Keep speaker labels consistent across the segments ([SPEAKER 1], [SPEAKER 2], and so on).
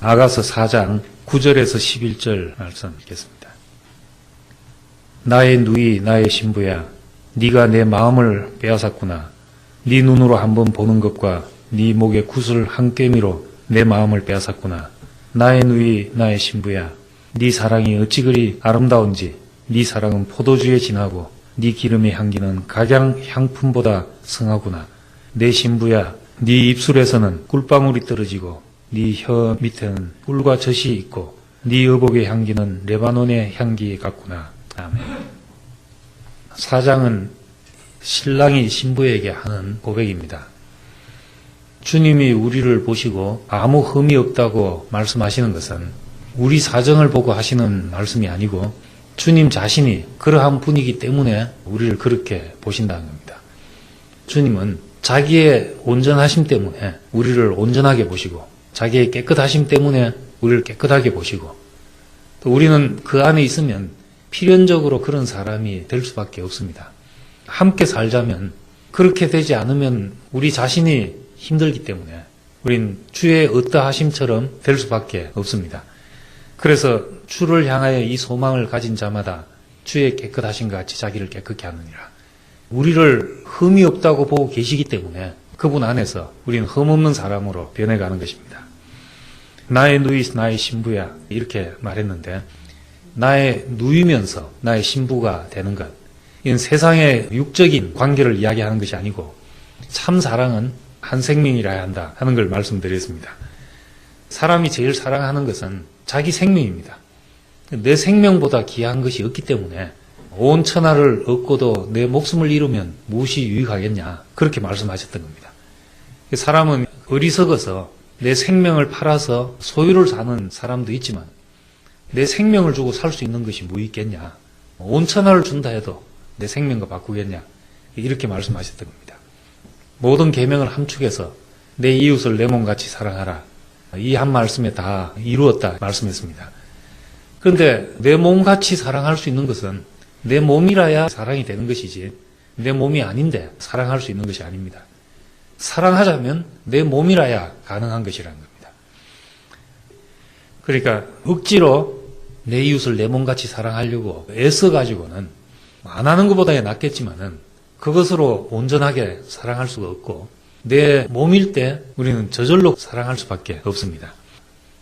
[SPEAKER 1] 아가서 4장 9절에서 11절 말씀 읽겠습니다. 나의 누이 나의 신부야, 네가 내 마음을 빼앗았구나. 네 눈으로 한번 보는 것과 네 목의 구슬 한 꿰미로 내 마음을 빼앗았구나. 나의 누이 나의 신부야, 네 사랑이 어찌 그리 아름다운지. 네 사랑은 포도주에 진하고 네 기름의 향기는 각양 향품보다 성하구나. 내 신부야, 네 입술에서는 꿀방울이 떨어지고 네 혀 밑에는 꿀과 젖이 있고 네 의복의 향기는 레바논의 향기 같구나. 아멘. 4장은 신랑이 신부에게 하는 고백입니다. 주님이 우리를 보시고 아무 흠이 없다고 말씀하시는 것은 우리 사정을 보고 하시는 말씀이 아니고 주님 자신이 그러한 분이기 때문에 우리를 그렇게 보신다는 겁니다. 주님은 자기의 온전하심 때문에 우리를 온전하게 보시고 자기의 깨끗하심 때문에 우리를 깨끗하게 보시고 또 우리는 그 안에 있으면 필연적으로 그런 사람이 될 수밖에 없습니다. 함께 살자면 그렇게 되지 않으면 우리 자신이 힘들기 때문에 우린 주의 어떠하심처럼 될 수밖에 없습니다. 그래서 주를 향하여 이 소망을 가진 자마다 주의 깨끗하심과 같이 자기를 깨끗게 하느니라. 우리를 흠이 없다고 보고 계시기 때문에 그분 안에서 우리는 흠없는 사람으로 변해가는 것입니다. 나의 누이 나의 신부야 이렇게 말했는데 나의 누이면서 나의 신부가 되는 것, 이건 세상의 육적인 관계를 이야기하는 것이 아니고 참 사랑은 한 생명이라야 한다 하는 걸 말씀드렸습니다. 사람이 제일 사랑하는 것은 자기 생명입니다. 내 생명보다 귀한 것이 없기 때문에 온 천하를 얻고도 내 목숨을 잃으면 무엇이 유익하겠냐, 그렇게 말씀하셨던 겁니다. 사람은 어리석어서 내 생명을 팔아서 소유를 사는 사람도 있지만 내 생명을 주고 살 수 있는 것이 뭐 있겠냐, 온 천하를 준다 해도 내 생명과 바꾸겠냐, 이렇게 말씀하셨던 겁니다. 모든 계명을 함축해서 내 이웃을 내 몸같이 사랑하라, 이 한 말씀에 다 이루었다 말씀했습니다. 그런데 내 몸같이 사랑할 수 있는 것은 내 몸이라야 사랑이 되는 것이지 내 몸이 아닌데 사랑할 수 있는 것이 아닙니다. 사랑하자면 내 몸이라야 가능한 것이라는 겁니다. 그러니까 억지로 내 이웃을 내 몸같이 사랑하려고 애써가지고는 안 하는 것보다 낫겠지만은 그것으로 온전하게 사랑할 수가 없고 내 몸일 때 우리는 저절로 사랑할 수밖에 없습니다.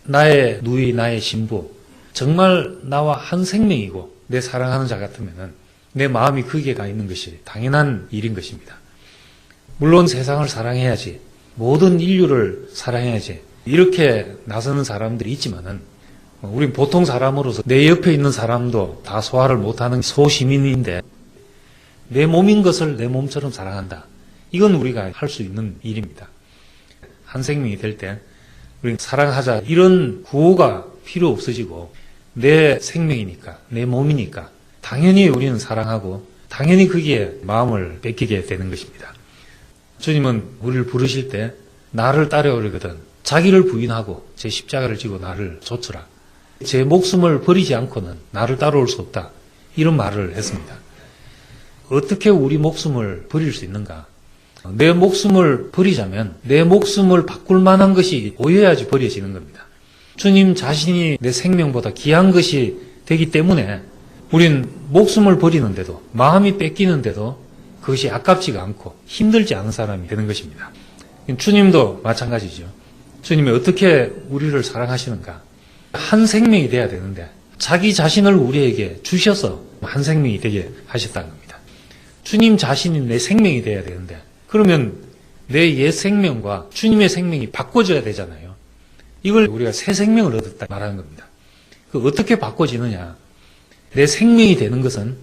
[SPEAKER 1] 나의 누이 나의 신부, 정말 나와 한 생명이고 내 사랑하는 자 같으면은 내 마음이 거기에 가 있는 것이 당연한 일인 것입니다. 물론 세상을 사랑해야지, 모든 인류를 사랑해야지 이렇게 나서는 사람들이 있지만은 우린 보통 사람으로서 내 옆에 있는 사람도 다 소화를 못하는 소시민인데 내 몸인 것을 내 몸처럼 사랑한다. 이건 우리가 할 수 있는 일입니다. 한 생명이 될 때 우리는 사랑하자 이런 구호가 필요 없어지고 내 생명이니까, 내 몸이니까 당연히 우리는 사랑하고 당연히 거기에 마음을 뺏기게 되는 것입니다. 주님은 우리를 부르실 때 나를 따라오려거든 자기를 부인하고 제 십자가를 지고 나를 좇으라. 제 목숨을 버리지 않고는 나를 따라올 수 없다. 이런 말을 했습니다. 어떻게 우리 목숨을 버릴 수 있는가? 내 목숨을 버리자면 내 목숨을 바꿀 만한 것이 보여야지 버려지는 겁니다. 주님 자신이 내 생명보다 귀한 것이 되기 때문에 우린 목숨을 버리는데도, 마음이 뺏기는데도 그것이 아깝지가 않고 힘들지 않은 사람이 되는 것입니다. 주님도 마찬가지죠. 주님이 어떻게 우리를 사랑하시는가? 한 생명이 돼야 되는데 자기 자신을 우리에게 주셔서 한 생명이 되게 하셨다는 겁니다. 주님 자신이 내 생명이 돼야 되는데 그러면 내 옛 생명과 주님의 생명이 바꿔져야 되잖아요. 이걸 우리가 새 생명을 얻었다 말하는 겁니다. 그 어떻게 바꿔지느냐? 내 생명이 되는 것은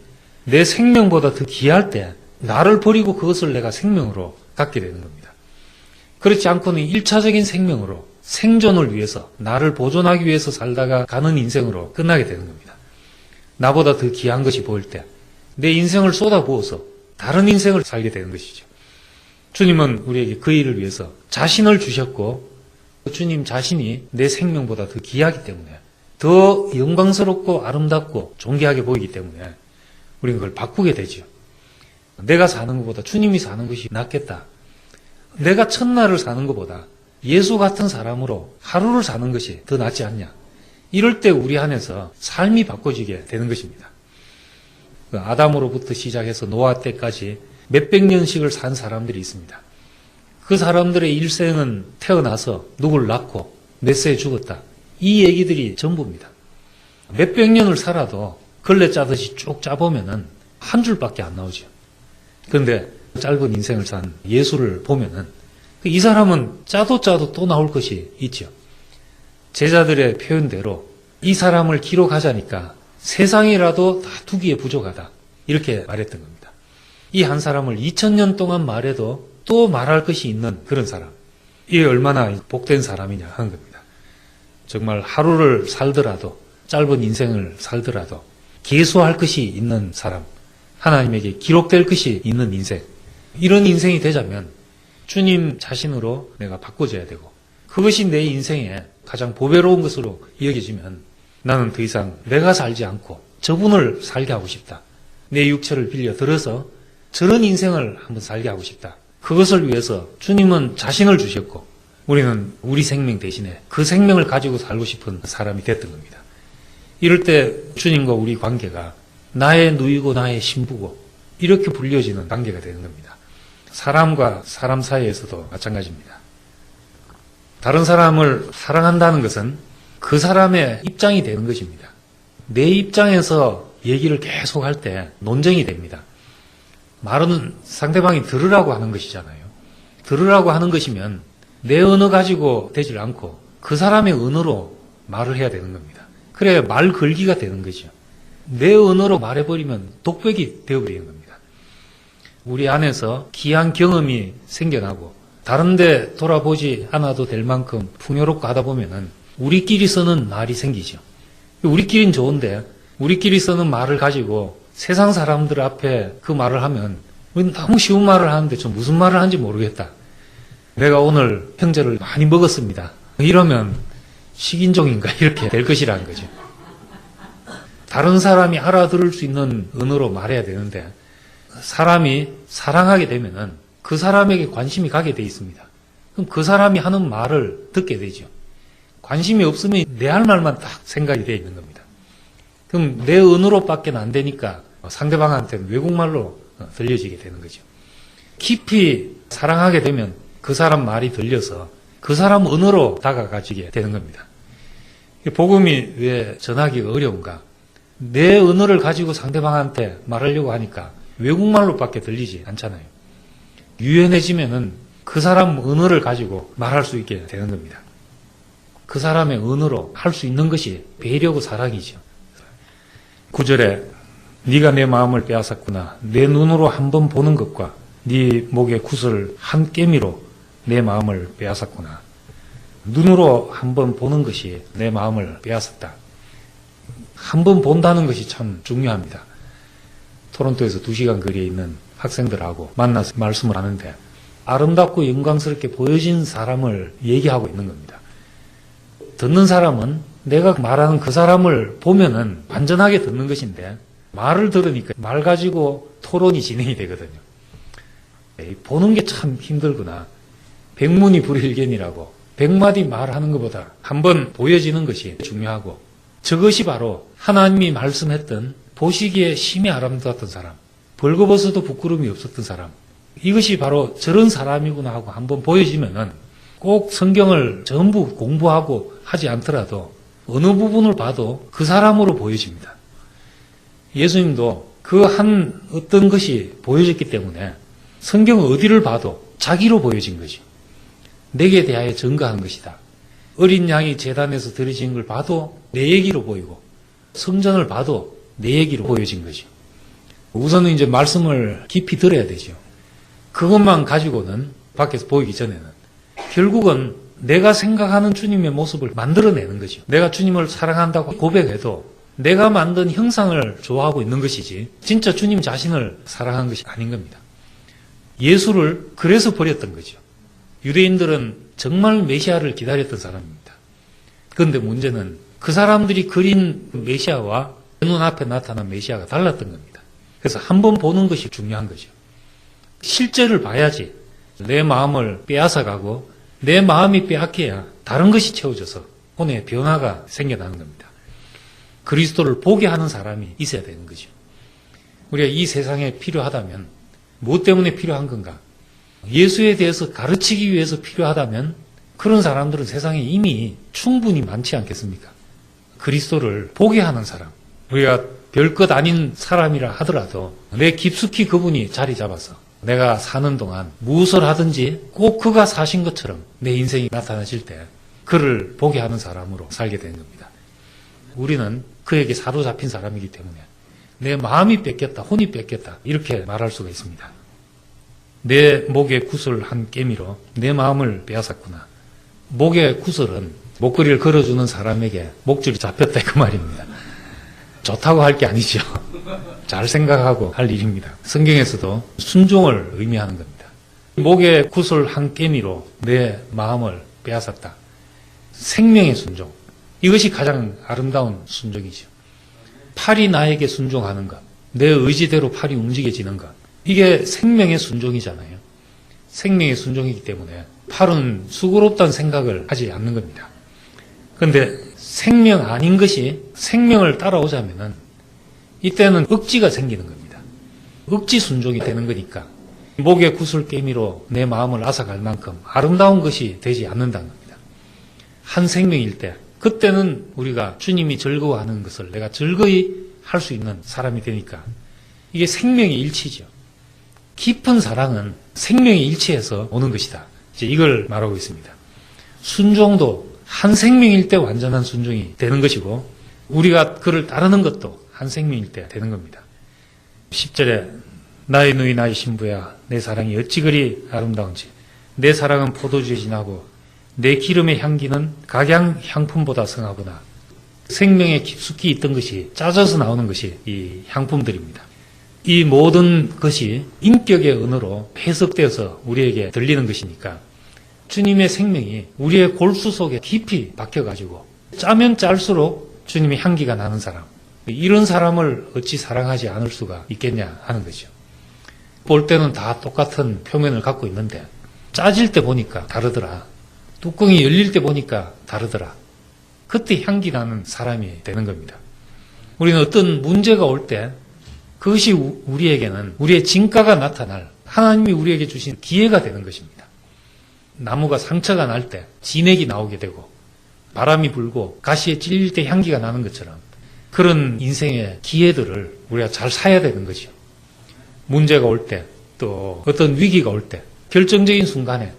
[SPEAKER 1] 내 생명보다 더 귀할 때 나를 버리고 그것을 내가 생명으로 갖게 되는 겁니다. 그렇지 않고는 1차적인 생명으로 생존을 위해서 나를 보존하기 위해서 살다가 가는 인생으로 끝나게 되는 겁니다. 나보다 더 귀한 것이 보일 때 내 인생을 쏟아부어서 다른 인생을 살게 되는 것이죠. 주님은 우리에게 그 일을 위해서 자신을 주셨고 주님 자신이 내 생명보다 더 귀하기 때문에 더 영광스럽고 아름답고 존귀하게 보이기 때문에 우리는 그걸 바꾸게 되죠. 내가 사는 것보다 주님이 사는 것이 낫겠다. 내가 첫날을 사는 것보다 예수 같은 사람으로 하루를 사는 것이 더 낫지 않냐. 이럴 때 우리 안에서 삶이 바꿔지게 되는 것입니다. 아담으로부터 시작해서 노아 때까지 몇백 년씩을 산 사람들이 있습니다. 그 사람들의 일생은 태어나서 누굴 낳고 몇 세에 죽었다. 이 얘기들이 전부입니다. 몇백 년을 살아도 걸레 짜듯이 쭉 짜보면은 한 줄밖에 안 나오죠. 그런데 짧은 인생을 산 예수를 보면은 이 사람은 짜도 또 나올 것이 있죠. 제자들의 표현대로 이 사람을 기록하자니까 세상이라도 다 두기에 부족하다. 이렇게 말했던 겁니다. 이 한 사람을 2000년 동안 말해도 또 말할 것이 있는 그런 사람. 이게 얼마나 복된 사람이냐 하는 겁니다. 정말 하루를 살더라도 짧은 인생을 살더라도 계수할 것이 있는 사람. 하나님에게 기록될 것이 있는 인생. 이런 인생이 되자면 주님 자신으로 내가 바꿔줘야 되고 그것이 내 인생에 가장 보배로운 것으로 여겨지면 나는 더 이상 내가 살지 않고 저분을 살게 하고 싶다. 내 육체를 빌려 들어서 저런 인생을 한번 살게 하고 싶다. 그것을 위해서 주님은 자신을 주셨고 우리는 우리 생명 대신에 그 생명을 가지고 살고 싶은 사람이 됐던 겁니다. 이럴 때 주님과 우리 관계가 나의 누이고 나의 신부고 이렇게 불려지는 관계가 되는 겁니다. 사람과 사람 사이에서도 마찬가지입니다. 다른 사람을 사랑한다는 것은 그 사람의 입장이 되는 것입니다. 내 입장에서 얘기를 계속 할 때 논쟁이 됩니다. 말은 상대방이 들으라고 하는 것이잖아요. 들으라고 하는 것이면 내 언어 가지고 되질 않고 그 사람의 언어로 말을 해야 되는 겁니다. 그래야 말 걸기가 되는 거죠. 내 언어로 말해버리면 독백이 되어버리는 겁니다. 우리 안에서 귀한 경험이 생겨나고 다른 데 돌아보지 않아도 될 만큼 풍요롭고 하다 보면은 우리끼리 쓰는 말이 생기죠. 우리끼리는 좋은데 우리끼리 쓰는 말을 가지고 세상 사람들 앞에 그 말을 하면 너무 쉬운 말을 하는데 저 무슨 말을 하는지 모르겠다. 내가 오늘 형제를 많이 먹었습니다. 이러면 식인종인가 이렇게 될 것이라는 거죠. 다른 사람이 알아들을 수 있는 언어로 말해야 되는데 사람이 사랑하게 되면은 그 사람에게 관심이 가게 돼 있습니다. 그럼 그 사람이 하는 말을 듣게 되죠. 관심이 없으면 내 할 말만 딱 생각이 되어 있는 겁니다. 그럼 내 언어로밖에 안 되니까 상대방한테는 외국말로 들려지게 되는 거죠. 깊이 사랑하게 되면 그 사람 말이 들려서 그 사람 언어로 다가가지게 되는 겁니다. 복음이 왜 전하기가 어려운가? 내 언어를 가지고 상대방한테 말하려고 하니까 외국말로밖에 들리지 않잖아요. 유연해지면은 그 사람 언어를 가지고 말할 수 있게 되는 겁니다. 그 사람의 언어로 할 수 있는 것이 배려고 사랑이죠. 9절에 네가 내 마음을 빼앗았구나. 내 눈으로 한번 보는 것과 네 목의 구슬 한 깨미로 내 마음을 빼앗았구나. 눈으로 한번 보는 것이 내 마음을 빼앗았다. 한번 본다는 것이 참 중요합니다. 토론토에서 2시간 거리에 있는 학생들하고 만나서 말씀을 하는데 아름답고 영광스럽게 보여진 사람을 얘기하고 있는 겁니다. 듣는 사람은 내가 말하는 그 사람을 보면은 완전하게 듣는 것인데 말을 들으니까 말 가지고 토론이 진행이 되거든요. 보는 게 참 힘들구나. 백문이 불일견이라고 100마디 말하는 것보다 한번 보여지는 것이 중요하고 저것이 바로 하나님이 말씀했던 보시기에 심히 아름다웠던 사람, 벌거벗어도 부끄러움이 없었던 사람, 이것이 바로 저런 사람이구나 하고 한번 보여지면은 꼭 성경을 전부 공부하고 하지 않더라도 어느 부분을 봐도 그 사람으로 보여집니다. 예수님도 그 한 어떤 것이 보여졌기 때문에 성경 어디를 봐도 자기로 보여진 것이 내게 대하여 증거한 것이다. 어린 양이 제단에서 드려진 걸 봐도 내 얘기로 보이고 성전을 봐도 내 얘기로 보여진 것이죠. 우선은 이제 말씀을 깊이 들어야 되죠. 그것만 가지고는 밖에서 보이기 전에는 결국은 내가 생각하는 주님의 모습을 만들어내는 거죠. 내가 주님을 사랑한다고 고백해도 내가 만든 형상을 좋아하고 있는 것이지 진짜 주님 자신을 사랑한 것이 아닌 겁니다. 예수를 그래서 버렸던 거죠. 유대인들은 정말 메시아를 기다렸던 사람입니다. 그런데 문제는 그 사람들이 그린 메시아와 눈앞에 나타난 메시아가 달랐던 겁니다. 그래서 한번 보는 것이 중요한 거죠. 실제를 봐야지 내 마음을 빼앗아가고 내 마음이 빼앗겨야 다른 것이 채워져서 혼의 변화가 생겨나는 겁니다. 그리스도를 보게 하는 사람이 있어야 되는 거죠. 우리가 이 세상에 필요하다면 무엇 때문에 필요한 건가? 예수에 대해서 가르치기 위해서 필요하다면 그런 사람들은 세상에 이미 충분히 많지 않겠습니까? 그리스도를 보게 하는 사람, 우리가 별것 아닌 사람이라 하더라도 내 깊숙이 그분이 자리 잡아서 내가 사는 동안 무엇을 하든지 꼭 그가 사신 것처럼 내 인생이 나타나실 때 그를 보게 하는 사람으로 살게 되는 겁니다. 우리는 그에게 사로잡힌 사람이기 때문에 내 마음이 뺏겼다, 혼이 뺏겼다 이렇게 말할 수가 있습니다. 내 목에 구슬 한 깨미로 내 마음을 빼앗았구나. 목의 구슬은 목걸이를 걸어주는 사람에게 목줄이 잡혔다 그 말입니다. 좋다고 할 게 아니죠. 잘 생각하고 할 일입니다. 성경에서도 순종을 의미하는 겁니다. 목의 구슬 한 깨미로 내 마음을 빼앗았다. 생명의 순종. 이것이 가장 아름다운 순종이죠. 팔이 나에게 순종하는 것, 내 의지대로 팔이 움직여지는 것, 이게 생명의 순종이잖아요. 생명의 순종이기 때문에 팔은 수고롭다는 생각을 하지 않는 겁니다. 그런데 생명 아닌 것이 생명을 따라오자면은 이때는 억지가 생기는 겁니다. 억지 순종이 되는 거니까 목의 구슬 깨미로 내 마음을 앗아갈 만큼 아름다운 것이 되지 않는다는 겁니다. 한 생명일 때 그때는 우리가 주님이 즐거워하는 것을 내가 즐거이 할 수 있는 사람이 되니까 이게 생명의 일치죠. 깊은 사랑은 생명의 일치에서 오는 것이다. 이제 이걸 말하고 있습니다. 순종도 한 생명일 때 완전한 순종이 되는 것이고 우리가 그를 따르는 것도 한 생명일 때 되는 겁니다. 10절에 나의 누이 나의 신부야 내 사랑이 어찌 그리 아름다운지 내 사랑은 포도주에 진하고 내 기름의 향기는 각양 향품보다 성하구나. 생명에 깊숙이 있던 것이 짜져서 나오는 것이 이 향품들입니다. 이 모든 것이 인격의 언어로 해석되어서 우리에게 들리는 것이니까 주님의 생명이 우리의 골수 속에 깊이 박혀가지고 짜면 짤수록 주님의 향기가 나는 사람, 이런 사람을 어찌 사랑하지 않을 수가 있겠냐 하는 거죠. 볼 때는 다 똑같은 표면을 갖고 있는데 짜질 때 보니까 다르더라. 뚜껑이 열릴 때 보니까 다르더라. 그때 향기 나는 사람이 되는 겁니다. 우리는 어떤 문제가 올 때 그것이 우리에게는 우리의 진가가 나타날 하나님이 우리에게 주신 기회가 되는 것입니다. 나무가 상처가 날 때 진액이 나오게 되고 바람이 불고 가시에 찔릴 때 향기가 나는 것처럼 그런 인생의 기회들을 우리가 잘 사야 되는 거죠. 문제가 올 때 또 어떤 위기가 올 때 결정적인 순간에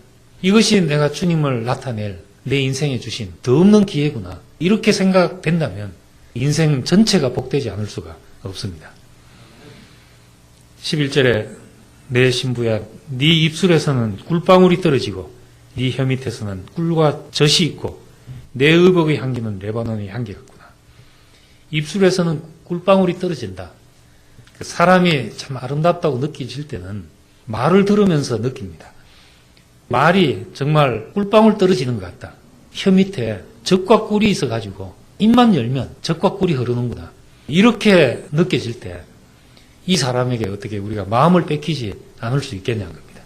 [SPEAKER 1] 이것이 내가 주님을 나타낼 내 인생에 주신 더 없는 기회구나. 이렇게 생각된다면 인생 전체가 복되지 않을 수가 없습니다. 11절에 내 신부야 네 입술에서는 꿀방울이 떨어지고 네 혀 밑에서는 꿀과 젖이 있고 내 의복의 향기는 레바논의 향기 같구나. 입술에서는 꿀방울이 떨어진다. 사람이 참 아름답다고 느껴질 때는 말을 들으면서 느낍니다. 말이 정말 꿀방울 떨어지는 것 같다. 혀 밑에 젖과 꿀이 있어가지고 입만 열면 젖과 꿀이 흐르는구나. 이렇게 느껴질 때 이 사람에게 어떻게 우리가 마음을 뺏기지 않을 수 있겠냐는 겁니다.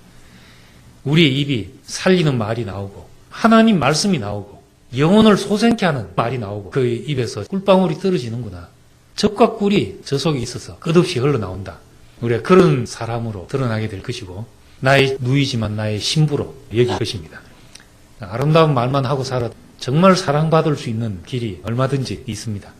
[SPEAKER 1] 우리의 입이 살리는 말이 나오고 하나님 말씀이 나오고 영혼을 소생케 하는 말이 나오고 그 입에서 꿀방울이 떨어지는구나. 젖과 꿀이 저 속에 있어서 끝없이 흘러나온다. 우리가 그런 사람으로 드러나게 될 것이고 나의 누이지만 나의 신부로 여길 것입니다. 아름다운 말만 하고 살아 정말 사랑받을 수 있는 길이 얼마든지 있습니다.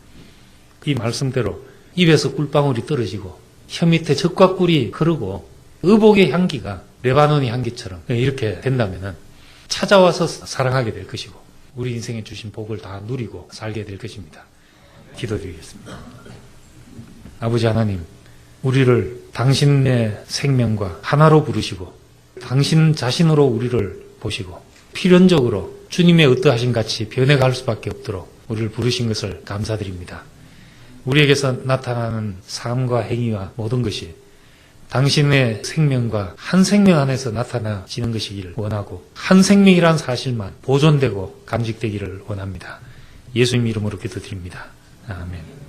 [SPEAKER 1] 이 말씀대로 입에서 꿀방울이 떨어지고 혀 밑에 젖과 꿀이 흐르고 의복의 향기가 레바논의 향기처럼 이렇게 된다면 찾아와서 사랑하게 될 것이고 우리 인생에 주신 복을 다 누리고 살게 될 것입니다. 기도드리겠습니다. 아버지 하나님, 우리를 당신의 생명과 하나로 부르시고 당신 자신으로 우리를 보시고 필연적으로 주님의 어떠하신 같이 변해갈 수밖에 없도록 우리를 부르신 것을 감사드립니다. 우리에게서 나타나는 삶과 행위와 모든 것이 당신의 생명과 한 생명 안에서 나타나지는 것이기를 원하고 한 생명이란 사실만 보존되고 간직되기를 원합니다. 예수님 이름으로 기도드립니다. 아멘.